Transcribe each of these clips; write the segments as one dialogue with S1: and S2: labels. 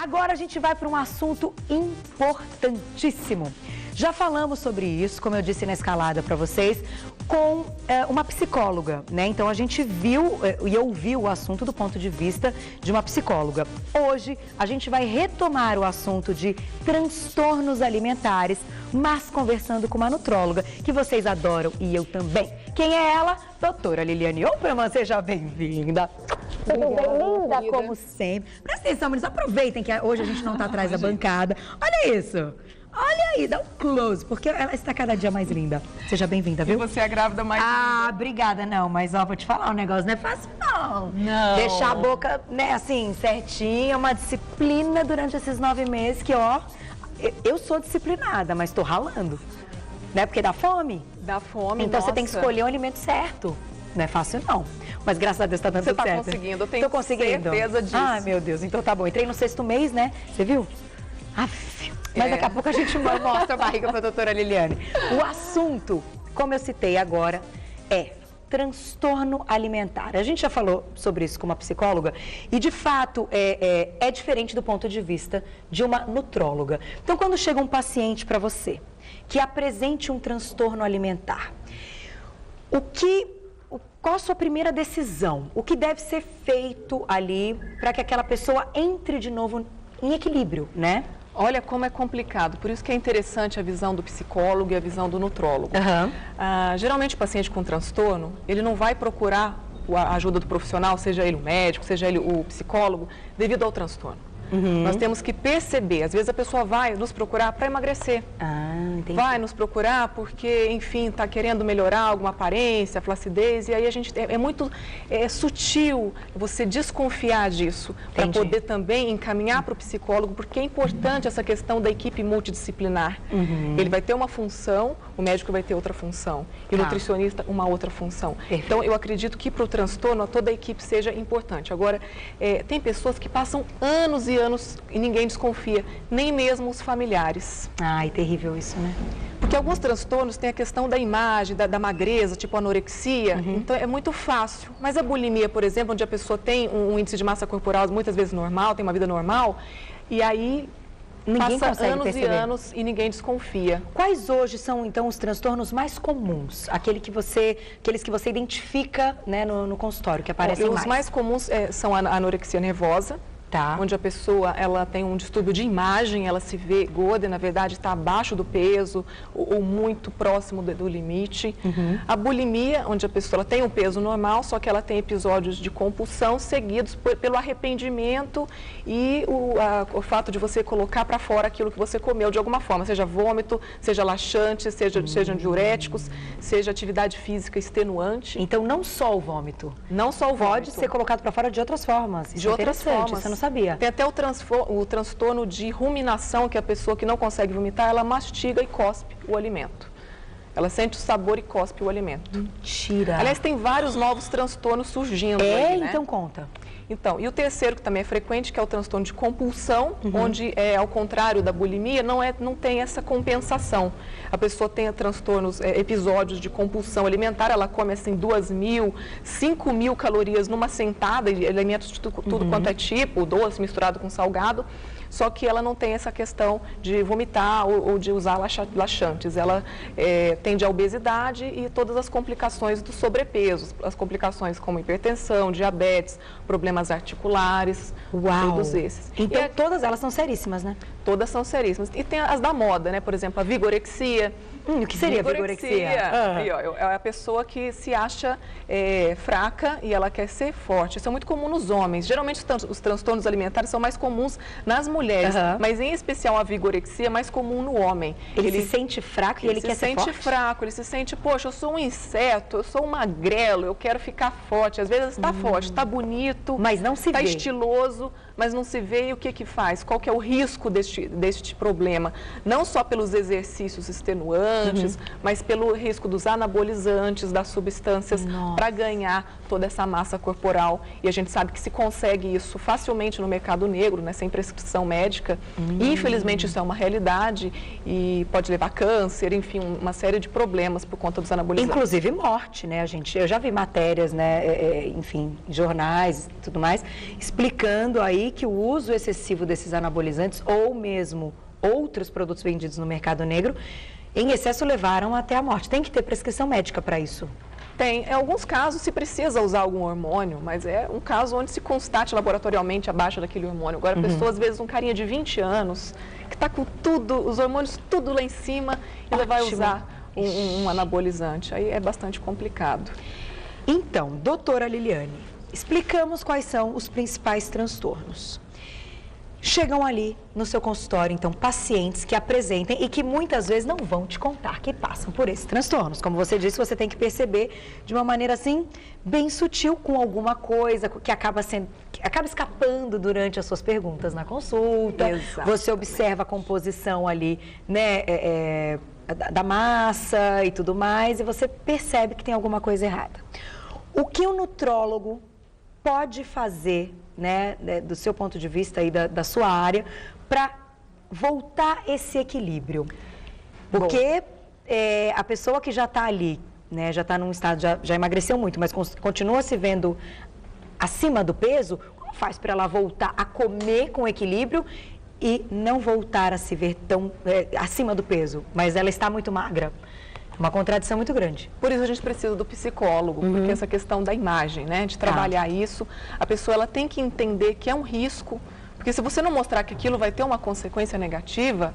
S1: Agora a gente vai para um assunto importantíssimo. Já falamos sobre isso, como eu disse na escalada para vocês, com uma psicóloga, né? Então a gente viu e ouviu o assunto do ponto de vista de uma psicóloga. Hoje a gente vai retomar o assunto de transtornos alimentares, mas conversando com uma nutróloga que vocês adoram e eu também. Quem é ela? Doutora Liliane Opperman, seja bem-vinda. Tudo bem, linda, como sempre. Presta atenção, meninos, aproveitem que hoje a gente não está atrás da bancada. Olha isso. Olha aí, dá um close, porque ela está cada dia mais linda. Seja bem-vinda, viu?
S2: E você é a grávida mais linda.
S1: Ah, obrigada, não. Mas, ó, vou te falar, um negócio não é fácil, não.
S2: Não.
S1: Deixar a boca, né, assim, certinha, uma disciplina durante esses 9 meses que, ó, eu sou disciplinada, mas tô ralando. Né, porque dá fome.
S2: Dá fome,
S1: Então,
S2: nossa.
S1: você tem que escolher o alimento certo. Não é fácil, não. Mas, graças a Deus, tá dando
S2: Você
S1: tudo certo.
S2: tá conseguindo, eu tenho
S1: Tô conseguindo.
S2: certeza disso.
S1: Ai, meu Deus, então tá bom. Entrei no 6º mês, né? Você viu? Aff. Mas daqui a pouco a gente mostra a barriga para a doutora Liliane. O assunto, como eu citei agora, é transtorno alimentar. A gente já falou sobre isso com uma psicóloga e, de fato, é diferente do ponto de vista de uma nutróloga. Então, quando chega um paciente para você que apresente um transtorno alimentar, qual a sua primeira decisão? O que deve ser feito ali para que aquela pessoa entre de novo em equilíbrio, né?
S2: Olha como é complicado, por isso que é interessante a visão do psicólogo e a visão do nutrólogo.
S1: Uhum.
S2: Geralmente o paciente com transtorno, ele não vai procurar a ajuda do profissional, seja ele o médico, seja ele o psicólogo, devido ao transtorno. Uhum. Nós temos que perceber, às vezes a pessoa vai nos procurar para emagrecer.
S1: Entendi.
S2: Vai nos procurar porque, enfim, está querendo melhorar alguma aparência, flacidez, e aí a gente é muito sutil você desconfiar disso, para poder também encaminhar para o psicólogo, porque é importante essa questão da equipe multidisciplinar. Uhum. Ele vai ter uma função, o médico vai ter outra função, e o nutricionista uma outra função. Perfeito. Então, eu acredito que para o transtorno, toda a equipe seja importante. Agora, tem pessoas que passam anos e anos e ninguém desconfia, nem mesmo os familiares.
S1: Ai, terrível isso, né?
S2: Porque alguns transtornos têm a questão da imagem, da magreza, tipo anorexia, então é muito fácil. Mas a bulimia, por exemplo, onde a pessoa tem um índice de massa corporal muitas vezes normal, tem uma vida normal, e aí
S1: ninguém
S2: passa
S1: consegue
S2: anos
S1: perceber.
S2: E anos e ninguém desconfia.
S1: Quais hoje são, então, os transtornos mais comuns? Aqueles que você identifica, né, no consultório, que aparecem mais?
S2: Os mais comuns são a anorexia nervosa.
S1: Tá.
S2: Onde a pessoa ela tem um distúrbio de imagem, ela se vê gorda e na verdade está abaixo do peso ou muito próximo do limite. Uhum. A bulimia, onde a pessoa ela tem um peso normal, só que ela tem episódios de compulsão seguidos pelo arrependimento e o fato de você colocar para fora aquilo que você comeu de alguma forma, seja vômito, seja laxante, sejam diuréticos, seja atividade física extenuante.
S1: Então não só o vômito.
S2: Não só o vômito.
S1: Pode ser colocado para fora de outras formas.
S2: De outras formas.
S1: Você não sabia.
S2: Tem até o transtorno de ruminação, que a pessoa que não consegue vomitar, ela mastiga e cospe o alimento. Ela sente o sabor e cospe o alimento.
S1: Mentira.
S2: Aliás, tem vários novos transtornos surgindo aí, né?
S1: Então conta.
S2: Então, e o terceiro, que também é frequente, que é o transtorno de compulsão, onde, ao contrário da bulimia, não tem essa compensação. A pessoa tem transtornos, episódios de compulsão alimentar, ela come assim 2.000, 5.000 calorias numa sentada, alimentos de tudo quanto é tipo, doce misturado com salgado, só que ela não tem essa questão de vomitar ou de usar laxantes. Ela tende à obesidade e todas as complicações do sobrepeso, as complicações como hipertensão, diabetes, problemas articulares, todos esses.
S1: Então, todas elas são seríssimas, né?
S2: Todas são seríssimas. E tem as da moda, né? Por exemplo, a vigorexia.
S1: O que seria vigorexia?
S2: É a pessoa que se acha fraca e ela quer ser forte. Isso é muito comum nos homens. Geralmente os transtornos alimentares são mais comuns nas mulheres, mas em especial a vigorexia é mais comum no homem.
S1: Ele se sente fraco e ele quer ser forte?
S2: Ele se sente fraco, ele se sente, poxa, eu sou um inseto, eu sou um magrelo, eu quero ficar forte. Às vezes está forte, está bonito,
S1: mas não se vê.
S2: Está estiloso, mas não se vê. E o que faz? Qual que é o risco deste problema? Não só pelos exercícios extenuantes, mas pelo risco dos anabolizantes, das substâncias para ganhar toda essa massa corporal. E a gente sabe que se consegue isso facilmente no mercado negro, né, sem prescrição médica. E, infelizmente, isso é uma realidade e pode levar a câncer, enfim, uma série de problemas por conta dos anabolizantes. Inclusive
S1: morte, né, gente? Eu já vi matérias, né, enfim, jornais e tudo mais, explicando aí aí que o uso excessivo desses anabolizantes ou mesmo outros produtos vendidos no mercado negro, em excesso levaram até a morte. Tem que ter prescrição médica para isso?
S2: Tem. Em alguns casos se precisa usar algum hormônio, mas é um caso onde se constate laboratorialmente a baixa daquele hormônio. Agora, a pessoa, às vezes, um carinha de 20 anos, que está com tudo, os hormônios tudo lá em cima, e ela vai usar um anabolizante. Aí é bastante complicado.
S1: Então, doutora Liliane, explicamos quais são os principais transtornos. Chegam ali no seu consultório, então, pacientes que apresentem e que muitas vezes não vão te contar que passam por esses transtornos. Como você disse, você tem que perceber de uma maneira assim, bem sutil, com alguma coisa que acaba escapando durante as suas perguntas na consulta.
S2: Exato.
S1: Você observa a composição ali, né, da massa e tudo mais, e você percebe que tem alguma coisa errada. O que o nutrólogo pode fazer, né, do seu ponto de vista e da sua área, para voltar esse equilíbrio? Porque a pessoa que já está ali, né, já está num estado, já emagreceu muito, mas continua se vendo acima do peso, como faz para ela voltar a comer com equilíbrio e não voltar a se ver tão acima do peso, mas ela está muito magra? Uma contradição muito grande.
S2: Por isso a gente precisa do psicólogo, porque essa questão da imagem, né, de trabalhar isso, a pessoa ela tem que entender que é um risco, porque se você não mostrar que aquilo vai ter uma consequência negativa,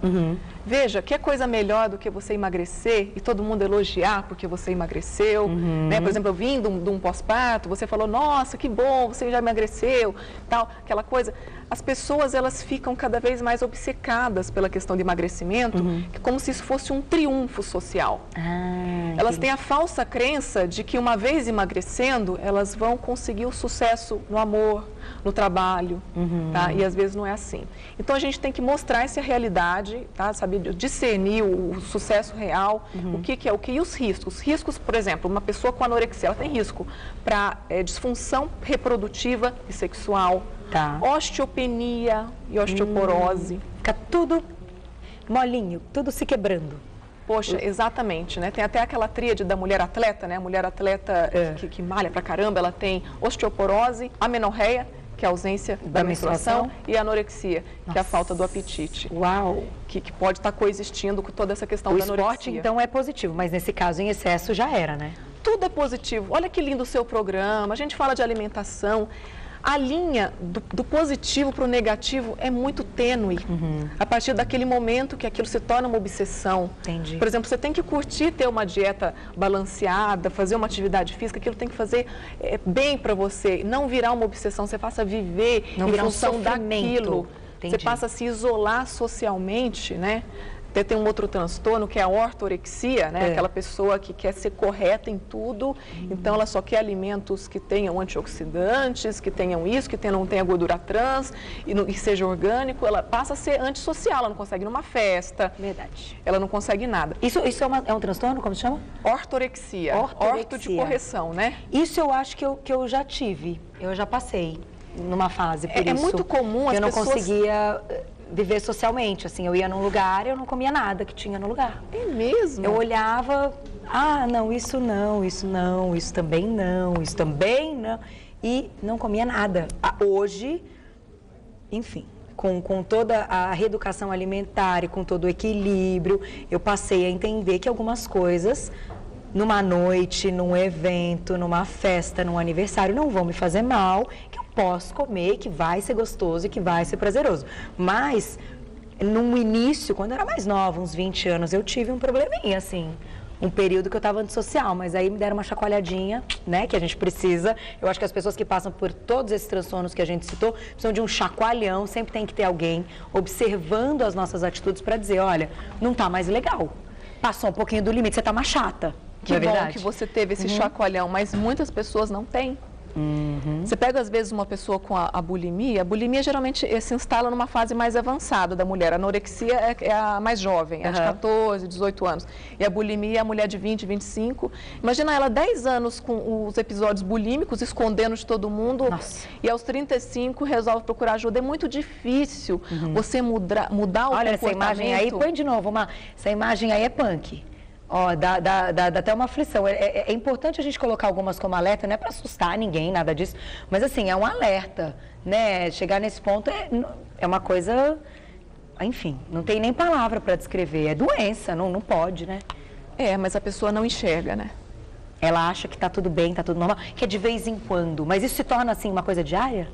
S2: veja, que é coisa melhor do que você emagrecer e todo mundo elogiar porque você emagreceu, né? Por exemplo, eu vim de um pós-parto, você falou, nossa, que bom, você já emagreceu, tal, aquela coisa. As pessoas, elas ficam cada vez mais obcecadas pela questão de emagrecimento, como se isso fosse um triunfo social. Elas têm a falsa crença de que uma vez emagrecendo, elas vão conseguir o sucesso no amor, no trabalho, tá? E às vezes não é assim. Então a gente tem que mostrar essa realidade, tá? Saber discernir o sucesso real, o que é o que e os riscos. Riscos, por exemplo, uma pessoa com anorexia, ela tem risco para disfunção reprodutiva e sexual, osteopenia e osteoporose.
S1: Fica tudo molinho, tudo se quebrando.
S2: Poxa, exatamente, né? Tem até aquela tríade da mulher atleta, né? A mulher atleta que malha pra caramba, ela tem osteoporose, amenorreia, que é a ausência da menstruação, e a anorexia, que é a falta do apetite.
S1: Uau!
S2: Que pode estar coexistindo com toda essa questão da anorexia.
S1: O esporte, então, é positivo, mas nesse caso, em excesso, já era, né?
S2: Tudo é positivo. Olha que lindo o seu programa, a gente fala de alimentação. A linha do positivo para o negativo é muito tênue. A partir daquele momento que aquilo se torna uma obsessão.
S1: Entendi.
S2: Por exemplo, você tem que curtir ter uma dieta balanceada, fazer uma atividade física, aquilo tem que fazer bem para você, não virar uma obsessão, você passa a viver
S1: não
S2: em função daquilo.
S1: Entendi.
S2: Você passa a se isolar socialmente, né? Tem um outro transtorno que é a ortorexia, né? Aquela pessoa que quer ser correta em tudo, então ela só quer alimentos que tenham antioxidantes, que tenham isso, que não tenha gordura trans e seja orgânico, ela passa a ser antissocial, ela não consegue ir numa festa.
S1: Verdade.
S2: Ela não consegue nada.
S1: Isso é um transtorno, como se chama?
S2: Ortorexia. Orto de correção, né?
S1: Isso eu acho que eu já tive, eu já passei numa fase por isso.
S2: É muito comum as
S1: pessoas... Eu não conseguia viver socialmente, assim, eu ia num lugar e eu não comia nada que tinha no lugar.
S2: É mesmo?
S1: Eu olhava, não, isso não, isso não, isso também não, isso também não, e não comia nada. Hoje, enfim, com toda a reeducação alimentar e com todo o equilíbrio, eu passei a entender que algumas coisas, numa noite, num evento, numa festa, num aniversário, não vão me fazer mal, que eu posso comer, que vai ser gostoso e que vai ser prazeroso. Mas, no início, quando eu era mais nova, uns 20 anos, eu tive um probleminha, assim, um período que eu estava antissocial, mas aí me deram uma chacoalhadinha, né, que a gente precisa. Eu acho que as pessoas que passam por todos esses transtornos que a gente citou, precisam de um chacoalhão, sempre tem que ter alguém observando as nossas atitudes para dizer, olha, não está mais legal, passou um pouquinho do limite, você está mais chata.
S2: Que bom que você teve esse chacoalhão, mas muitas pessoas não têm. Você pega, às vezes, uma pessoa com a bulimia geralmente se instala numa fase mais avançada da mulher. A anorexia é a mais jovem, é de 14, 18 anos. E a bulimia é a mulher de 20, 25. Imagina ela 10 anos com os episódios bulímicos, escondendo de todo mundo.
S1: Nossa.
S2: E aos 35 resolve procurar ajuda. É muito difícil você mudar o comportamento.
S1: Olha, essa imagem aí, põe de novo, essa imagem aí é punk. Ó, dá até uma aflição. É importante a gente colocar algumas como alerta, não é para assustar ninguém, nada disso, mas assim, é um alerta, né? Chegar nesse ponto é uma coisa, enfim, não tem nem palavra para descrever, é doença, não pode, né?
S2: Mas a pessoa não enxerga, né?
S1: Ela acha que tá tudo bem, tá tudo normal, que é de vez em quando, mas isso se torna, assim, uma coisa diária?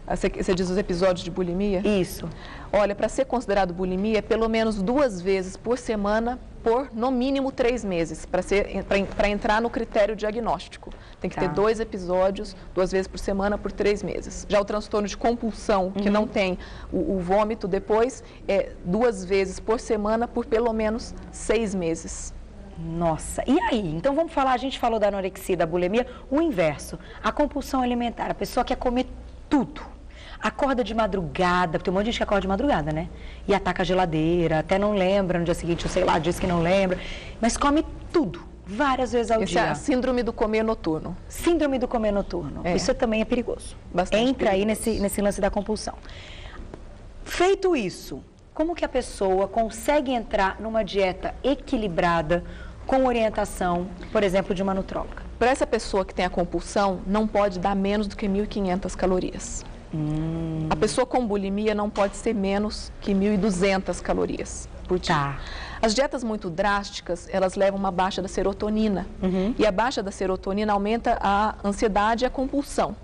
S2: Você diz os episódios de bulimia?
S1: Isso.
S2: Olha, para ser considerado bulimia, é pelo menos 2 vezes por semana, por no mínimo 3 meses, para entrar no critério diagnóstico. Tem que ter 2 episódios, 2 vezes por semana, por 3 meses. Já o transtorno de compulsão, que não tem o vômito depois, é 2 vezes por semana, por pelo menos 6 meses.
S1: Nossa, e aí? Então vamos falar, a gente falou da anorexia, da bulimia, o inverso, a compulsão alimentar, a pessoa quer comer tudo. Acorda de madrugada, porque tem um monte de gente que acorda de madrugada, né? E ataca a geladeira, até não lembra no dia seguinte, ou sei lá, diz que não lembra, mas come tudo, várias vezes ao dia.
S2: É a síndrome do comer noturno.
S1: Síndrome do comer noturno. Isso também é perigoso.
S2: Bastante
S1: Entra
S2: perigoso.
S1: aí nesse lance da compulsão. Feito isso, como que a pessoa consegue entrar numa dieta equilibrada com orientação, por exemplo, de uma nutróloga?
S2: Para essa pessoa que tem a compulsão, não pode dar menos do que 1.500 calorias. A pessoa com bulimia não pode ser menos que 1.200 calorias por dia.
S1: Tá.
S2: As dietas muito drásticas, elas levam uma baixa da serotonina. E a baixa da serotonina aumenta a ansiedade e a compulsão.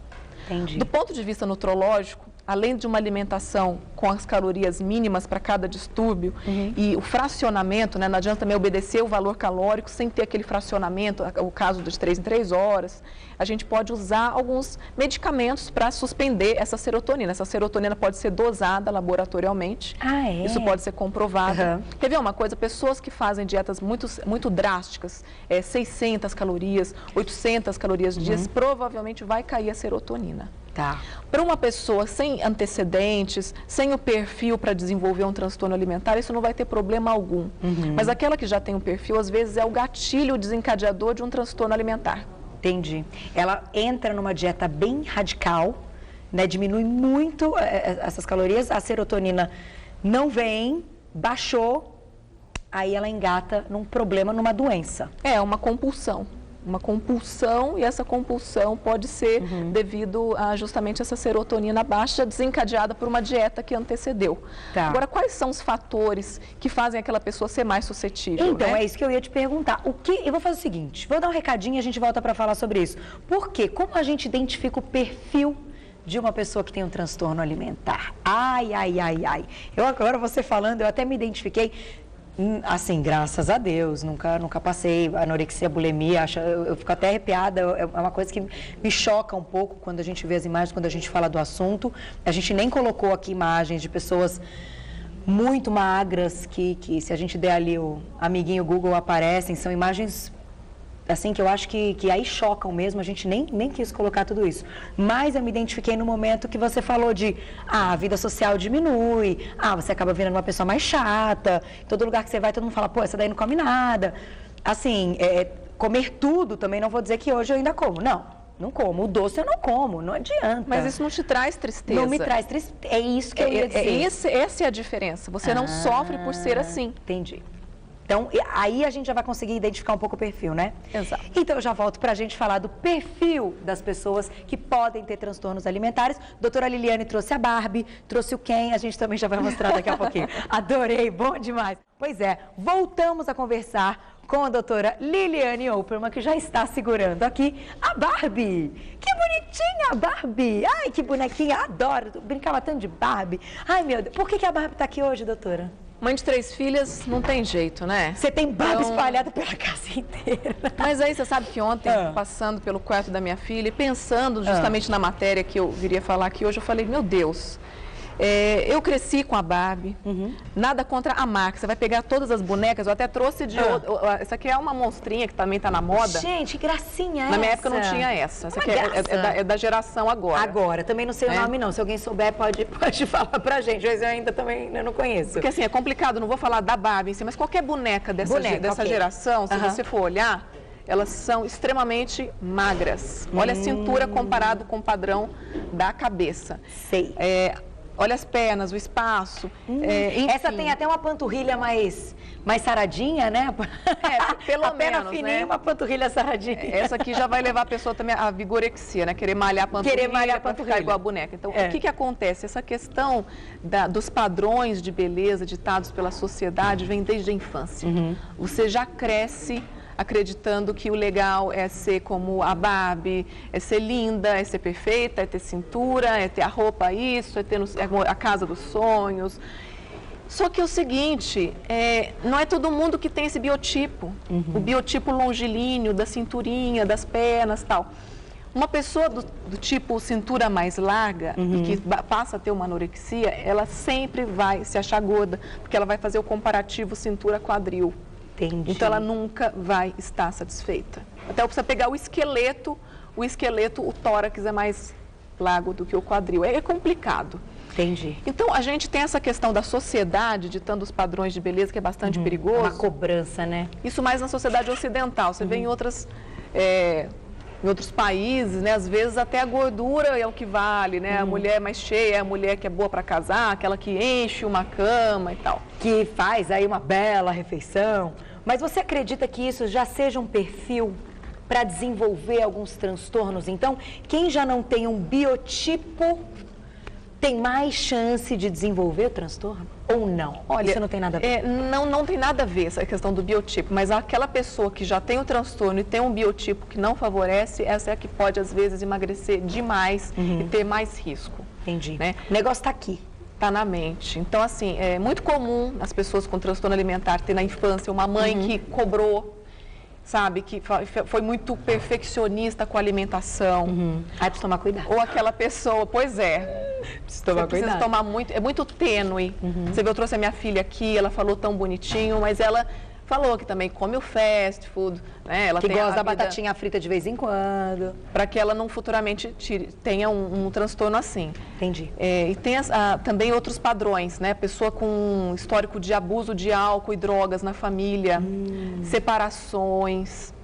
S1: Entendi.
S2: Do ponto de vista nutrológico, além de uma alimentação com as calorias mínimas para cada distúrbio e o fracionamento, né, não adianta também obedecer o valor calórico sem ter aquele fracionamento, o caso de 3 em 3 horas, a gente pode usar alguns medicamentos para suspender essa serotonina. Essa serotonina pode ser dosada laboratorialmente, isso pode ser comprovado. Quer ver uma coisa? Pessoas que fazem dietas muito drásticas, 600 calorias, 800 calorias dia, provavelmente vai cair a serotonina.
S1: Tá.
S2: Para uma pessoa sem antecedentes, sem o perfil para desenvolver um transtorno alimentar, isso não vai ter problema algum. Mas aquela que já tem um perfil, às vezes é o gatilho desencadeador de um transtorno alimentar.
S1: Entendi. Ela entra numa dieta bem radical, né? Diminui muito essas calorias, a serotonina não vem, baixou, aí ela engata num problema, numa doença.
S2: É uma compulsão. Uma compulsão, e essa compulsão pode ser devido a justamente essa serotonina baixa desencadeada por uma dieta que antecedeu.
S1: Tá.
S2: Agora, quais são os fatores que fazem aquela pessoa ser mais suscetível?
S1: Então,
S2: né?
S1: é isso que eu ia te perguntar. Eu vou fazer o seguinte, vou dar um recadinho e a gente volta para falar sobre isso. Por quê? Como a gente identifica o perfil de uma pessoa que tem um transtorno alimentar? Ai. Eu agora, você falando, eu até me identifiquei. Assim, graças a Deus, nunca passei anorexia, bulimia, eu fico até arrepiada, é uma coisa que me choca um pouco quando a gente vê as imagens, quando a gente fala do assunto. A gente nem colocou aqui imagens de pessoas muito magras, que se a gente der ali o amiguinho Google aparecem, são imagens assim que eu acho que aí chocam mesmo, a gente nem quis colocar tudo isso. Mas eu me identifiquei no momento que você falou de, a vida social diminui, você acaba virando uma pessoa mais chata, todo lugar que você vai todo mundo fala, pô, essa daí não come nada. Assim, comer tudo também não vou dizer que hoje eu ainda como, não como, o doce eu não como, não adianta.
S2: Mas isso não te traz tristeza.
S1: Não me traz tristeza, é isso que eu ia dizer.
S2: Essa é a diferença, você não sofre por ser assim.
S1: Entendi. Então, aí a gente já vai conseguir identificar um pouco o perfil, né?
S2: Exato.
S1: Então, eu já volto para a gente falar do perfil das pessoas que podem ter transtornos alimentares. Doutora Liliane trouxe a Barbie, trouxe o Ken, a gente também já vai mostrar daqui a pouquinho. Adorei, bom demais. Pois é, voltamos a conversar com a doutora Liliane Opperman, que já está segurando aqui a Barbie. Que bonitinha a Barbie! Ai, que bonequinha, adoro, brincava tanto de Barbie. Ai, meu Deus, por que a Barbie está aqui hoje, doutora?
S2: Mãe de 3 filhas, não tem jeito, né?
S1: Você tem Barbie espalhada pela casa inteira.
S2: Mas aí você sabe que ontem, passando pelo quarto da minha filha e pensando justamente na matéria que eu viria falar aqui hoje, eu falei, meu Deus, eu cresci com a Barbie, nada contra a marca. Você vai pegar todas as bonecas, eu até trouxe de outra. Essa aqui é uma monstrinha que também está na moda.
S1: Gente, que gracinha essa.
S2: Na minha época não tinha essa. Essa aqui é da geração agora.
S1: Agora, também não sei o nome não. Se alguém souber, pode falar pra gente. Mas eu ainda também não conheço.
S2: Porque assim, é complicado, não vou falar da Barbie em si, mas qualquer boneca dessa geração, se você for olhar, elas são extremamente magras. Olha a cintura comparado com o padrão da cabeça.
S1: Sei.
S2: Olha as pernas, o espaço.
S1: Essa tem até uma panturrilha mais saradinha, né?
S2: Pelo
S1: a perna
S2: menos,
S1: fininha e
S2: né?
S1: uma panturrilha saradinha.
S2: Essa aqui já vai levar a pessoa também à vigorexia, né? Querer malhar a panturrilha para ficar igual a boneca. Então, o que acontece? Essa questão dos padrões de beleza ditados pela sociedade vem desde a infância. Você já cresce acreditando que o legal é ser como a Barbie, é ser linda, é ser perfeita, é ter cintura, é ter a roupa isso, é ter a casa dos sonhos. Só que é o seguinte, não é todo mundo que tem esse biotipo, o biotipo longilíneo, da cinturinha, das pernas e tal. Uma pessoa do tipo cintura mais larga e que passa a ter uma anorexia, ela sempre vai se achar gorda, porque ela vai fazer o comparativo cintura-quadril.
S1: Entendi.
S2: Então, ela nunca vai estar satisfeita. Até você pegar o esqueleto, o tórax é mais largo do que o quadril. É complicado.
S1: Entendi.
S2: Então, a gente tem essa questão da sociedade ditando os padrões de beleza, que é bastante perigoso.
S1: Uma cobrança, né?
S2: Isso mais na sociedade ocidental. Você vê em outros países, né? Às vezes até a gordura é o que vale, né? A mulher mais cheia é a mulher que é boa para casar, aquela que enche uma cama e tal.
S1: Que faz aí uma bela refeição. Mas você acredita que isso já seja um perfil para desenvolver alguns transtornos? Então, quem já não tem um biotipo tem mais chance de desenvolver o transtorno? Ou não?
S2: Olha,
S1: isso não tem nada a ver?
S2: Não tem nada a ver essa questão do biotipo, mas aquela pessoa que já tem o transtorno e tem um biotipo que não favorece, essa é a que pode, às vezes, emagrecer demais e ter mais risco.
S1: Entendi.
S2: Né?
S1: O negócio está aqui.
S2: Está na mente. Então, assim, é muito comum as pessoas com transtorno alimentar ter na infância uma mãe que cobrou, sabe, que foi muito perfeccionista com a alimentação.
S1: Aí precisa tomar cuidado.
S2: Ou aquela pessoa, pois é.
S1: Precisa
S2: Precisa tomar muito, é muito tênue. Você vê, eu trouxe a minha filha aqui, ela falou tão bonitinho, mas ela falou que também come o fast food, né? Ela
S1: que
S2: tem
S1: gosta da batatinha frita de vez em quando.
S2: Para que ela não futuramente tenha um transtorno assim.
S1: Entendi.
S2: E tem também outros padrões, né? Pessoa com histórico de abuso de álcool e drogas na família, separações,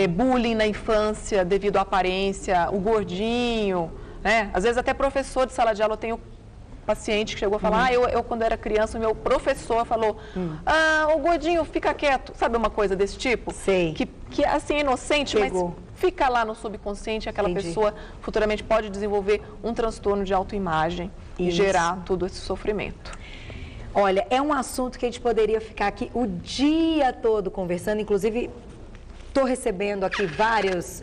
S2: bullying na infância devido à aparência, o gordinho, né? Às vezes até professor de sala de aula, eu tenho paciente que chegou a falar, eu quando era criança, o meu professor falou, o gordinho, fica quieto. Sabe uma coisa desse tipo?
S1: Sei.
S2: Que assim, é inocente, mas fica lá no subconsciente, aquela pessoa futuramente pode desenvolver um transtorno de autoimagem e gerar todo esse sofrimento.
S1: Olha, é um assunto que a gente poderia ficar aqui o dia todo conversando, inclusive estou recebendo aqui vários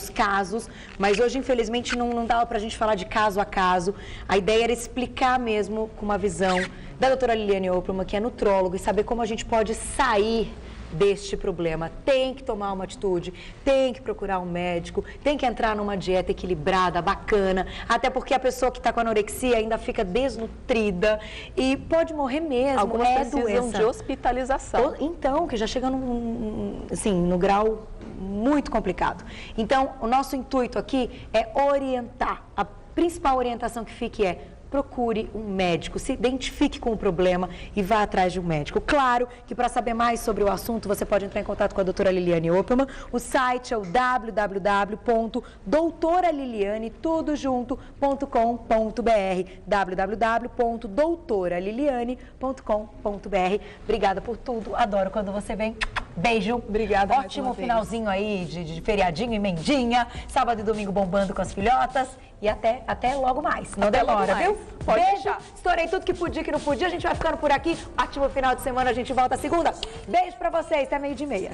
S1: casos, mas hoje, infelizmente, não dava para a gente falar de caso a caso. A ideia era explicar mesmo com uma visão da doutora Liliane Opperman, que é nutróloga, e saber como a gente pode sair deste problema. Tem que tomar uma atitude, tem que procurar um médico, tem que entrar numa dieta equilibrada, bacana, até porque a pessoa que está com anorexia ainda fica desnutrida e pode morrer mesmo.
S2: Algumas precisam de hospitalização.
S1: Então, que já chega no grau muito complicado. Então, o nosso intuito aqui é orientar. A principal orientação que fique é: procure um médico, se identifique com o problema e vá atrás de um médico. Claro que para saber mais sobre o assunto, você pode entrar em contato com a doutora Liliane Opperman. O site é o www.doutoraliliane.com.br www.doutoraliliane.com.br. Obrigada por tudo, adoro quando você vem. Beijo.
S2: Obrigada.
S1: Ótimo finalzinho aí de feriadinho, emendinha. Sábado e domingo bombando com as filhotas. E até logo mais. Não demora, viu?
S2: Pode
S1: Beijo.
S2: deixar.
S1: Estourei tudo que podia, que não podia. A gente vai ficando por aqui. Ótimo final de semana. A gente volta segunda. Beijo pra vocês. Até 12:30.